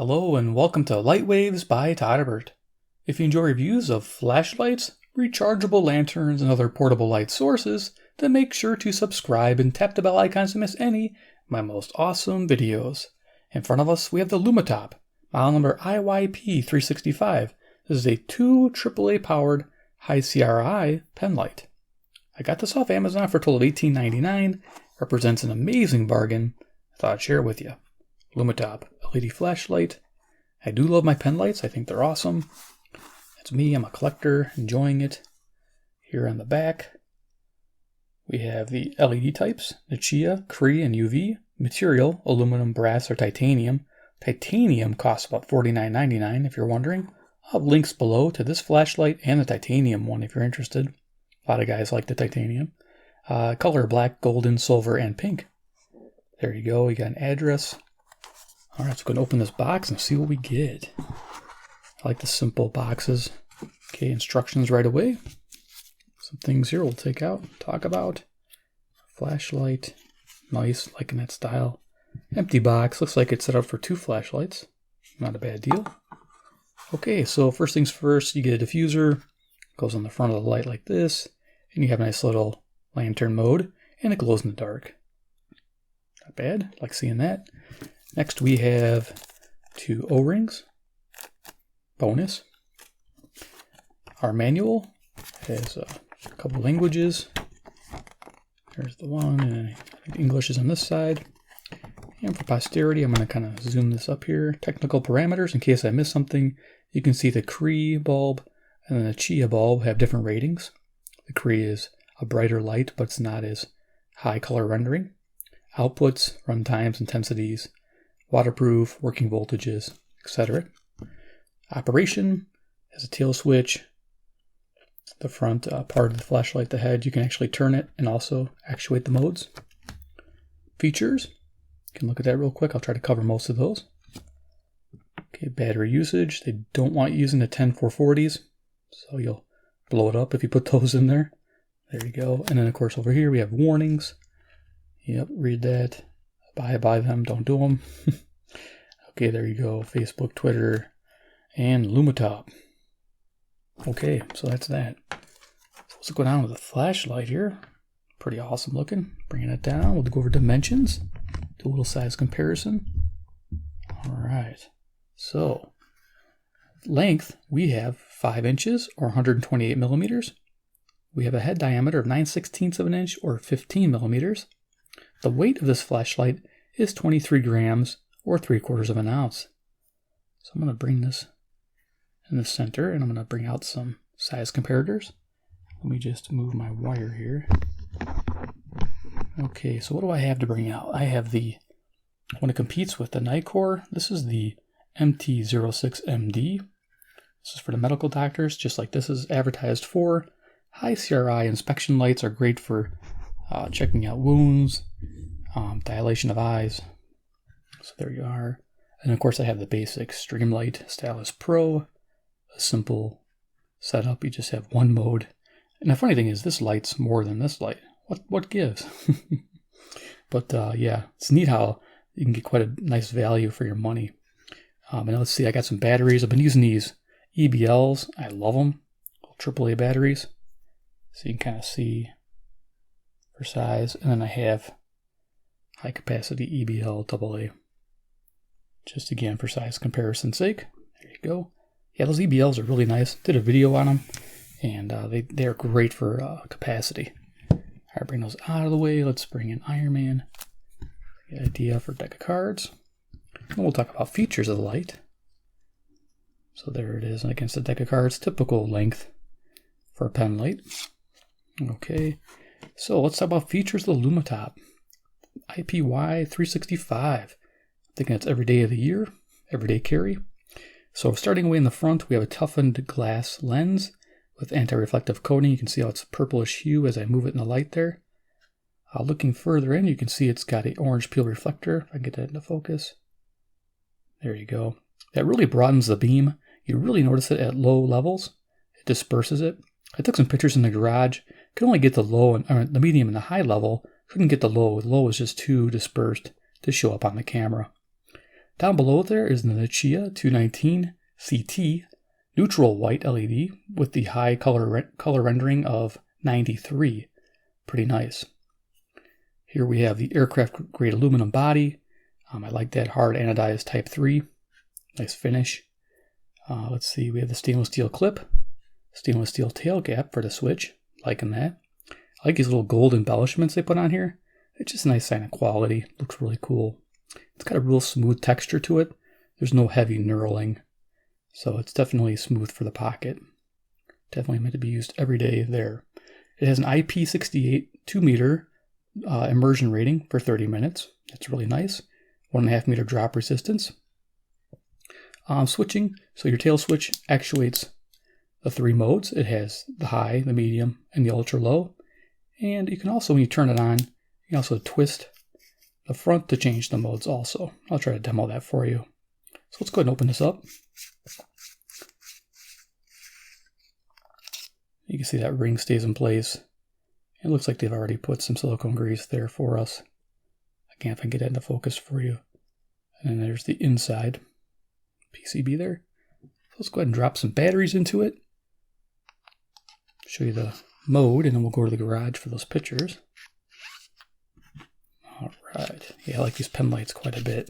Hello and welcome to Lightwaves by todderbert. If you enjoy reviews of flashlights, rechargeable lanterns, and other portable light sources, then make sure to subscribe and tap the bell icons to miss any of my most awesome videos. In front of us we have the Lumintop, model number IYP365. This is a 2 AAA powered High CRI Penlight. I got this off Amazon for a total of $18.99. Represents an amazing bargain. I thought I'd share it with you. Lumintop LED flashlight. I do love my pen lights. I think they're awesome. That's me. I'm a collector, enjoying it. Here on the back, we have the LED types: Nichia, CRI, and UV. Material: aluminum, brass, or titanium. Titanium costs about $49.99 if you're wondering. I'll have links below to this flashlight and the titanium one if you're interested. A lot of guys like the titanium. Color: black, golden, silver, and pink. There you go. You got an address. All right, so we're going to open this box and see what we get. I like the simple boxes. Okay, instructions right away. Some things here we'll take out, talk about. Flashlight, nice, liking that style. Empty box, looks like it's set up for 2 flashlights. Not a bad deal. Okay, so first things first, you get a diffuser. Goes on the front of the light like this. And you have a nice little lantern mode, and it glows in the dark. Not bad, like seeing that. Next we have 2 O-rings, bonus. Our manual has a couple languages. There's the one, and I think English is on this side. And for posterity, I'm going to kind of zoom this up here. Technical parameters, in case I miss something. You can see the CRI bulb and the Nichia bulb have different ratings. The CRI is a brighter light, but it's not as high color rendering. Outputs, run times, intensities, waterproof, working voltages, etc. Operation has a tail switch. The front part of the flashlight, the head, you can actually turn it and also actuate the modes. Features, you can look at that real quick. I'll try to cover most of those. Okay, battery usage. They don't want you using the 10440s, so you'll blow it up if you put those in there. There you go. And then of course over here we have warnings. Yep, read that. Buy them, don't do them. Okay, there you go. Facebook, Twitter, and Lumintop. Okay, so that's that. So let's go down with the flashlight here. Pretty awesome looking. Bringing it down. We'll go over dimensions. Do a little size comparison. All right. So, length, we have 5 inches or 128 millimeters. We have a head diameter of 9/16 of an inch or 15 millimeters. The weight of this flashlight is 23 grams or 3/4 of an ounce. So I'm going to bring this in the center and I'm going to bring out some size comparators. Let me just move my wire here. Okay, so what do I have to bring out? I have the one that competes with the NiteCore. This is the MT06MD. This is for the medical doctors, just like this is advertised for. High CRI inspection lights are great for checking out wounds, dilation of eyes. So there you are. And of course I have the basic Streamlight Stylus Pro, a simple setup. You just have one mode. And the funny thing is this light's more than this light. What gives? But yeah, it's neat how you can get quite a nice value for your money. And let's see, I got some batteries. I've been using these EBLs. I love them. AAA batteries. So you can kind of see for size. And then I have high capacity EBL AA. Just again for size comparison's sake. There you go. Yeah, those EBLs are really nice. Did a video on them, and they're great for capacity. All right, bring those out of the way. Let's bring in Iron Man. Get an idea for a deck of cards. And we'll talk about features of the light. So there it is against the deck of cards. Typical length for a pen light. Okay, so let's talk about features of the Lumintop IYP365. I think that's every day of the year, everyday carry. So starting away in the front, we have a toughened glass lens with anti-reflective coating. You can see how it's a purplish hue as I move it in the light there. Looking further in, you can see it's got an orange peel reflector. If I can get that into focus. There you go. That really broadens the beam. You really notice it at low levels. It disperses it. I took some pictures in the garage. Could only get the low and the medium and the high level. Couldn't get the low. The low was just too dispersed to show up on the camera. Down below there is the Nichia 219 CT neutral white LED with the high color rendering of 93. Pretty nice. Here we have the aircraft grade aluminum body. I like that hard anodized type 3. Nice finish. Let's see, we have the stainless steel clip, stainless steel tail gap for the switch. Liking that. I like these little gold embellishments they put on here. It's just a nice sign of quality. Looks really cool. It's got a real smooth texture to it. There's no heavy knurling. So it's definitely smooth for the pocket. Definitely meant to be used every day there. It has an IP68 2-meter immersion rating for 30 minutes. That's really nice. 1.5 meter drop resistance. Switching, so your tail switch actuates the 3 modes. It has the high, the medium, and the ultra low. And you can also, when you turn it on, you can also twist the front to change the modes also. I'll try to demo that for you. So let's go ahead and open this up. You can see that ring stays in place. It looks like they've already put some silicone grease there for us. Again, if I can get that into focus for you. And then there's the inside PCB there. So let's go ahead and drop some batteries into it. Show you the mode, and then we'll go to the garage for those pictures. All right. Yeah, I like these Penlights quite a bit.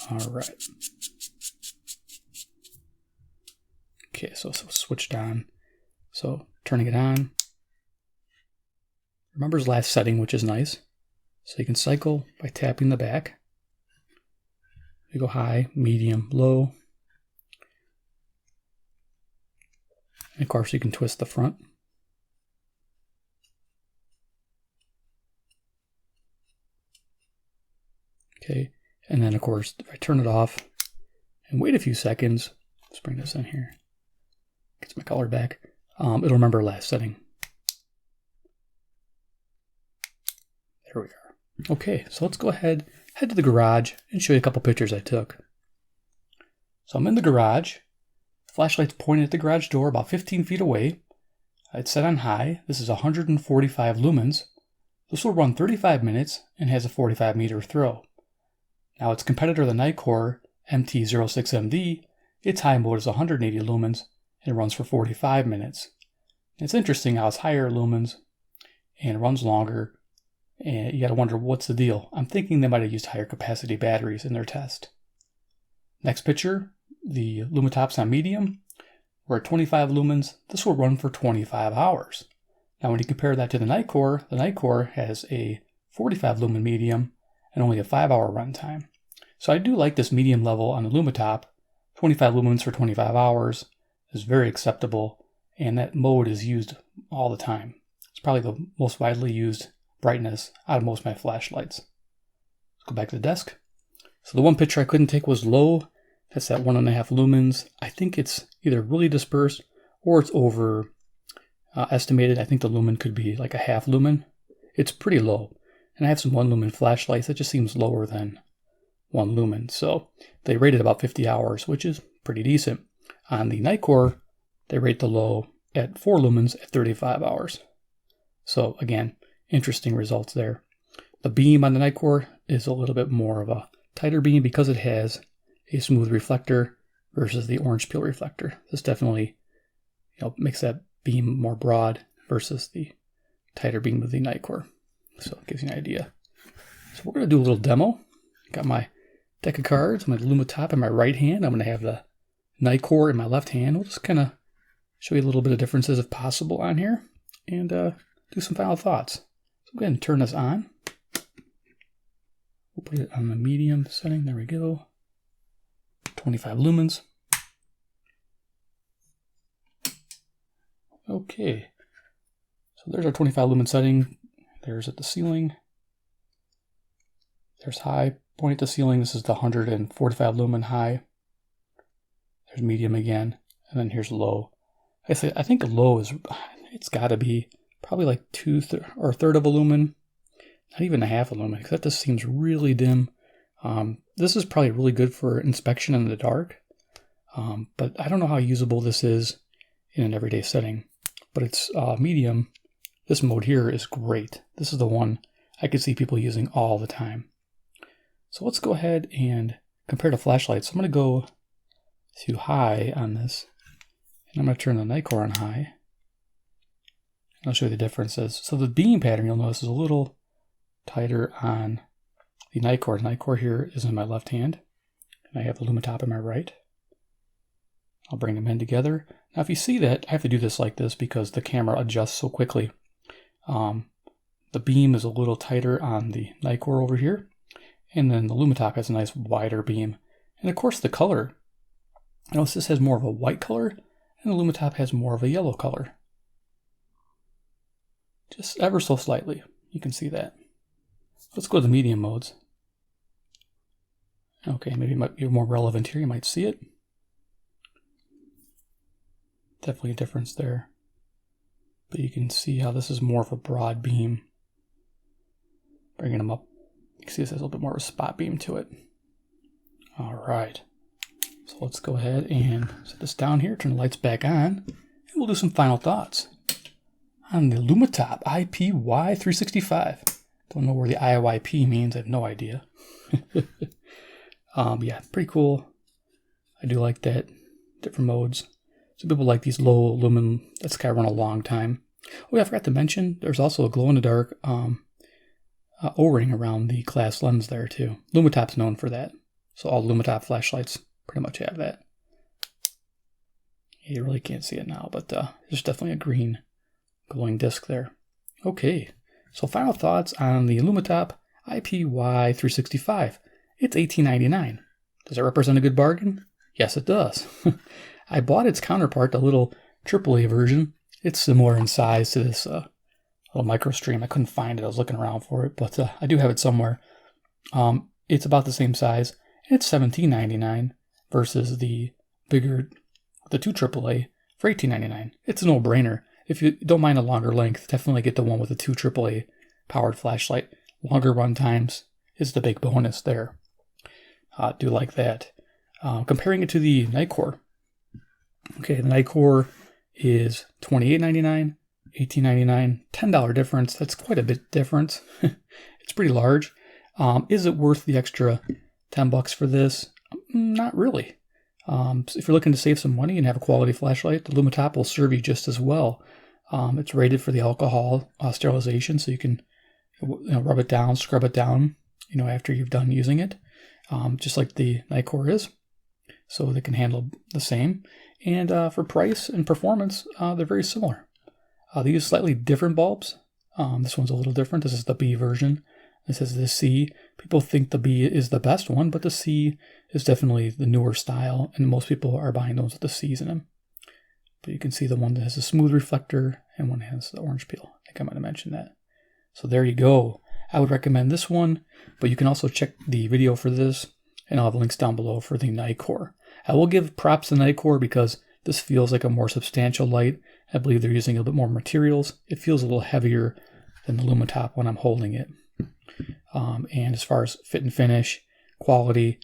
All right. Okay, so switched on. So turning it on. Remembers last setting, which is nice. So you can cycle by tapping the back. You go high, medium, low. And of course you can twist the front. Okay, and then of course if I turn it off and wait a few seconds, let's bring this in here. Gets my color back. It'll remember last setting. There we are. Okay, so let's go ahead, head to the garage, and show you a couple pictures I took. So I'm in the garage. Flashlight's pointed at the garage door about 15 feet away. It's set on high. This is 145 lumens. This will run 35 minutes and has a 45 meter throw. Now its competitor, the NiteCore MT06MD, its high mode is 180 lumens and it runs for 45 minutes. And it's interesting how it's higher lumens and runs longer. And you gotta wonder what's the deal. I'm thinking they might have used higher capacity batteries in their test. Next picture, the Lumintop's on medium. We're at 25 lumens. This will run for 25 hours. Now when you compare that to the NiteCore has a 45 lumen medium and only a 5-hour runtime. So I do like this medium level on the Lumintop. 25 lumens for 25 hours is very acceptable, and that mode is used all the time. It's probably the most widely used brightness out of most of my flashlights. Let's go back to the desk. So the one picture I couldn't take was low. That's at 1.5 lumens. I think it's either really dispersed or it's over estimated. I think the lumen could be like a half lumen. It's pretty low. And I have some 1 lumen flashlights that just seems lower than 1 lumen. So they rated about 50 hours, which is pretty decent. On the NiteCore, they rate the low at 4 lumens at 35 hours. So again, interesting results there. The beam on the NiteCore is a little bit more of a tighter beam because it has a smooth reflector versus the orange peel reflector. This definitely, makes that beam more broad versus the tighter beam of the NiteCore. So it gives you an idea. So we're going to do a little demo. Got my deck of cards, my Lumintop in my right hand. I'm going to have the NiteCore in my left hand. We'll just kind of show you a little bit of differences if possible on here and do some final thoughts. So go ahead and turn this on. We'll put it on the medium setting. There we go. 25 lumens. Okay. So there's our 25 lumen setting. There's at the ceiling. There's high. Point at the ceiling. This is the 145 lumen high. There's medium again. And then here's low. I think low is, it's got to be probably like a third of a lumen. Not even a half a lumen, because that just seems really dim. This is probably really good for inspection in the dark. But I don't know how usable this is in an everyday setting. But it's medium. This mode here is great. This is the one I could see people using all the time. So let's go ahead and compare the flashlights. So I'm going to go to high on this, and I'm going to turn the NiteCore on high. I'll show you the differences. So the beam pattern, you'll notice, is a little tighter on the NiteCore. The NiteCore here is in my left hand, and I have the Lumintop in my right. I'll bring them in together. Now if you see that, I have to do this like this because the camera adjusts so quickly. The beam is a little tighter on the NiteCore over here, and then the Lumintop has a nice wider beam. And of course the color, notice this has more of a white color, and the Lumintop has more of a yellow color. Just ever so slightly, you can see that. Let's go to the medium modes. Okay, maybe it might be more relevant here, you might see it. Definitely a difference there. But you can see how this is more of a broad beam. Bringing them up, you can see this has a little bit more of a spot beam to it. All right, so let's go ahead and set this down here, turn the lights back on, and we'll do some final thoughts on the Lumintop IYP365. Don't know where the IYP means, I have no idea. Yeah, pretty cool. I do like that. Different modes. Some people like these low lumen that's kind of run a long time. Oh yeah, I forgot to mention, there's also a glow-in-the-dark O-ring around the glass lens there too. Lumintop's known for that. So all Lumintop flashlights pretty much have that. You really can't see it now, but there's definitely a green glowing disc there. Okay, so final thoughts on the Lumintop IYP365. It's $18.99. Does that represent a good bargain? Yes, it does. I bought its counterpart, the little AAA version. It's similar in size to this little micro stream. I couldn't find it. I was looking around for it, but I do have it somewhere. It's about the same size, and it's $17.99 versus the bigger, the 2 AAA for $18.99. It's a no-brainer. If you don't mind a longer length, definitely get the one with the 2 AAA powered flashlight. Longer run times is the big bonus there. Do like that. Comparing it to the NiteCore. Okay, the NiteCore is $28.99, $18.99, $10 difference. That's quite a bit difference. It's pretty large. Is it worth the extra $10 for this? Not really. So if you're looking to save some money and have a quality flashlight, the Lumintop will serve you just as well. It's rated for the alcohol sterilization, so you can rub it down, scrub it down, after you've done using it, just like the NiteCore is. So they can handle the same. And for price and performance, they're very similar. They use slightly different bulbs. This one's a little different. This is the B version. This is the C. People think the B is the best one, but the C is definitely the newer style, and most people are buying those with the C's in them. But you can see the one that has a smooth reflector and one has the orange peel. I think I might have mentioned that. So there you go. I would recommend this one, but you can also check the video for this, and I'll have links down below for the NiteCore. I will give props to NiteCore because this feels like a more substantial light. I believe they're using a little bit more materials. It feels a little heavier than the Lumintop when I'm holding it. And as far as fit and finish, quality,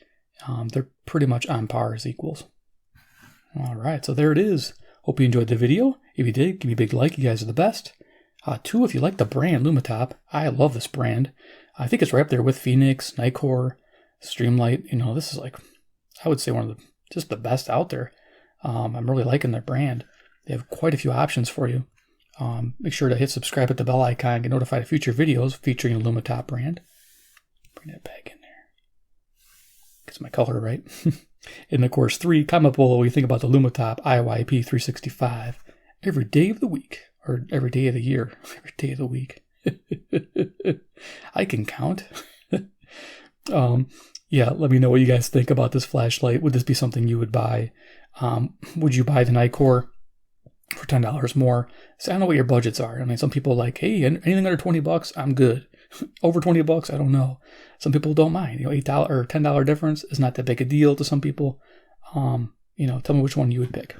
they're pretty much on par as equals. All right, so there it is. Hope you enjoyed the video. If you did, give me a big like. You guys are the best. 2, if you like the brand Lumintop, I love this brand. I think it's right up there with Phoenix, NiteCore, Streamlight. This is like, I would say one of just the best out there. I'm really liking their brand. They have quite a few options for you. Make sure to hit subscribe, hit the bell icon, get notified of future videos featuring the Lumintop brand. Bring that back in there. Gets my color right. And of course, 3, comment below what you think about the Lumintop IYP365 every day of the week, or every day of the year, every day of the week. I can count. Yeah, let me know what you guys think about this flashlight. Would this be something you would buy? Would you buy the NiteCore for $10 more? So I don't know what your budgets are. I mean, some people are like, hey, anything under $20, I'm good. Over $20, I don't know. Some people don't mind. $8 or $10 difference is not that big a deal to some people. Tell me which one you would pick.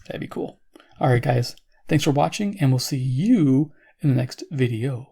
That'd be cool. All right, guys. Thanks for watching, and we'll see you in the next video.